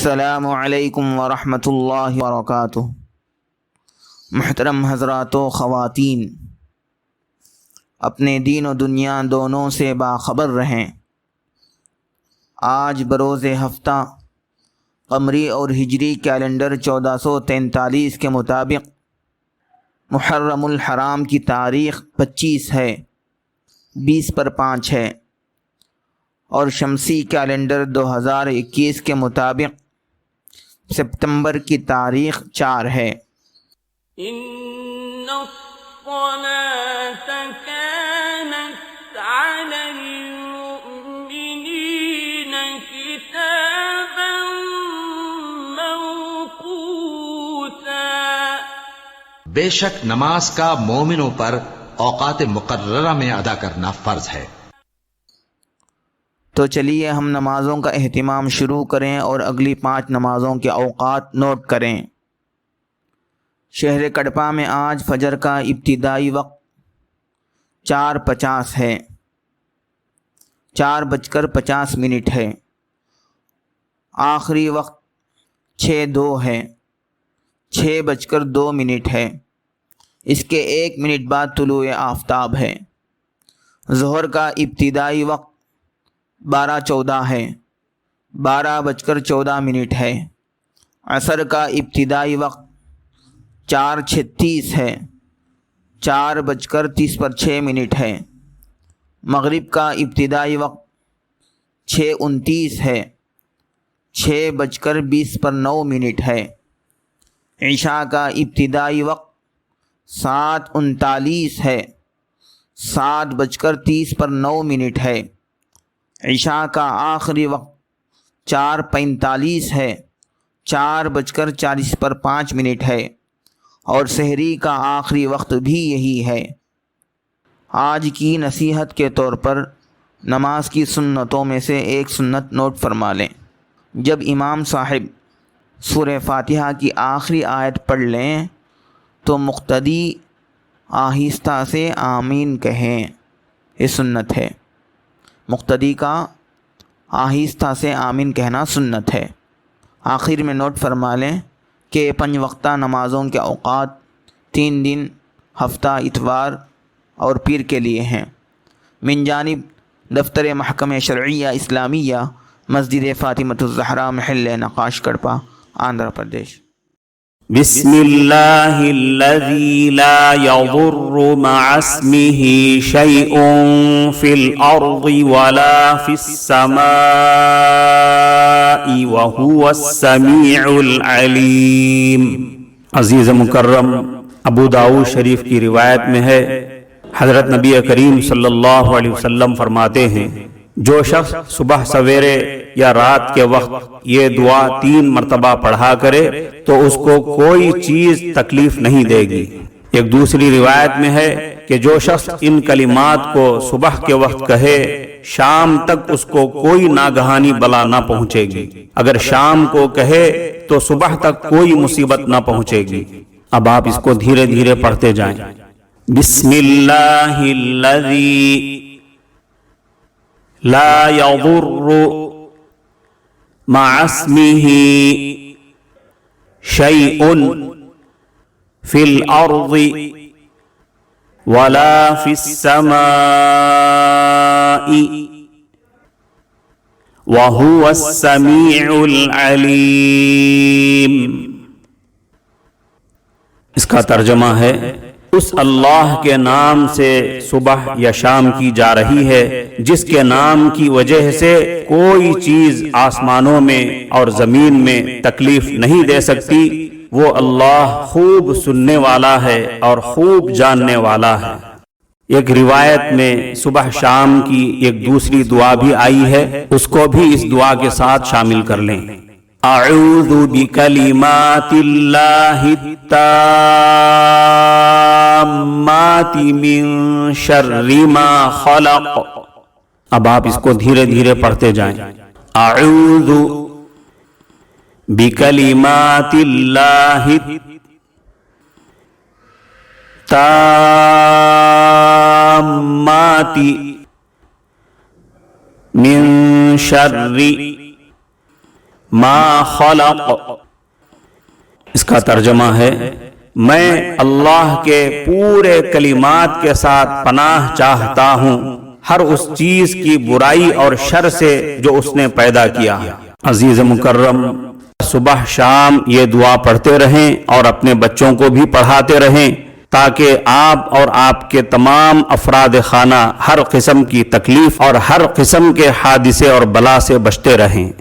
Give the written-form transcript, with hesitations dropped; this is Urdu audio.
السلام علیکم ورحمۃ اللہ وبرکاتہ۔ محترم حضرات و خواتین، اپنے دین و دنیا دونوں سے باخبر رہیں۔ آج بروز ہفتہ قمری اور ہجری کیلنڈر 1443 کے مطابق محرم الحرام کی تاریخ 25 ہے، 20 پر 5 ہے، اور شمسی کیلنڈر 2021 کے مطابق ستمبر کی تاریخ 4 ہے۔ ان الصلاة كانت على المؤمنين كتابا موقوتا۔ بے شک نماز کا مومنوں پر اوقات مقررہ میں ادا کرنا فرض ہے۔ تو چلیے ہم نمازوں کا اہتمام شروع کریں اور اگلی 5 نمازوں کے اوقات نوٹ کریں۔ شہر کڈپہ میں آج فجر کا ابتدائی وقت 4:50 ہے، 4:50 ہے۔ آخری وقت 6:02 ہے، 6:02 ہے۔ اس کے 1 منٹ بعد طلوع آفتاب ہے۔ ظہر کا ابتدائی وقت 12:14 ہے، 12:14 ہے۔ عصر کا ابتدائی وقت 4:36 ہے، 4:30 ہے۔ مغرب کا ابتدائی وقت 6:29 ہے، 6:20 ہے۔ عشاء کا ابتدائی وقت 7:39 ہے، 7:30 ہے۔ عشاء کا آخری وقت 4:45 ہے، 4:40 ہے، اور سحری کا آخری وقت بھی یہی ہے۔ آج کی نصیحت کے طور پر نماز کی سنتوں میں سے ایک سنت نوٹ فرما لیں۔ جب امام صاحب سورہ فاتحہ کی آخری آیت پڑھ لیں تو مقتدی آہستہ سے آمین کہیں، یہ سنت ہے۔ مقتدی کا آہستہ سے آمین کہنا سنت ہے۔ آخر میں نوٹ فرما لیں کہ 5 وقتہ نمازوں کے اوقات 3 دن، ہفتہ اتوار اور پیر کے لیے ہیں۔ من جانب دفتر محکمہ شرعیہ اسلامیہ، مسجد فاطمۃ الزہرا، محل نقاش، کڈپہ، آندھرا پردیش۔ بسم اللہ الذی لا یضر مع اسمہ شیء فی الارض ولا فی السماء وہو السمیع العلیم۔ عزیز مکرم، ابو داؤد شریف کی روایت میں ہے، حضرت نبی کریم صلی اللہ علیہ وسلم فرماتے ہیں، جو شخص صبح سویرے یا رات کے وقت یہ دعا 3 مرتبہ پڑھا کرے تو اس کو کوئی چیز تکلیف نہیں دے گی۔ ایک دوسری روایت میں ہے کہ جو شخص ان کلمات کو صبح کے وقت کہے، شام تک اس کو کوئی ناگہانی بلا نہ پہنچے گی۔ اگر شام کو کہے تو صبح تک کوئی مصیبت نہ پہنچے گی۔ اب آپ اس کو دھیرے دھیرے پڑھتے جائیں۔ بسم اللہ الذی لا یضر مع اسمہ شیء فی الارض ولا فی السماء وہو السمیع العلیم۔ اس کا ترجمہ ہے، اس اللہ کے نام سے صبح یا شام کی جا رہی ہے جس کے نام کی وجہ سے کوئی چیز آسمانوں میں اور زمین میں تکلیف نہیں دے سکتی۔ وہ اللہ خوب سننے والا ہے اور خوب جاننے والا ہے۔ ایک روایت میں صبح شام کی ایک دوسری دعا بھی آئی ہے، اس کو بھی اس دعا کے ساتھ شامل کر لیں۔ اعوذ بکلمات اللہ التامات من شر ما خلق۔ اب آپ اس کو دھیرے دھیرے پڑھتے جائیں۔ اعوذ بکلمات اللہ التامات من شر ما خلق، اس کا ترجمہ ہے میں اللہ کے پورے کلمات کے ساتھ پناہ چاہتا ہوں ہر اس چیز کی برائی اور شر سے جو اس نے پیدا کیا۔ عزیز مکرم، صبح شام یہ دعا پڑھتے رہیں اور اپنے بچوں کو بھی پڑھاتے رہیں تاکہ آپ اور آپ کے تمام افراد خانہ ہر قسم کی تکلیف اور ہر قسم کے حادثے اور بلا سے بچتے رہیں۔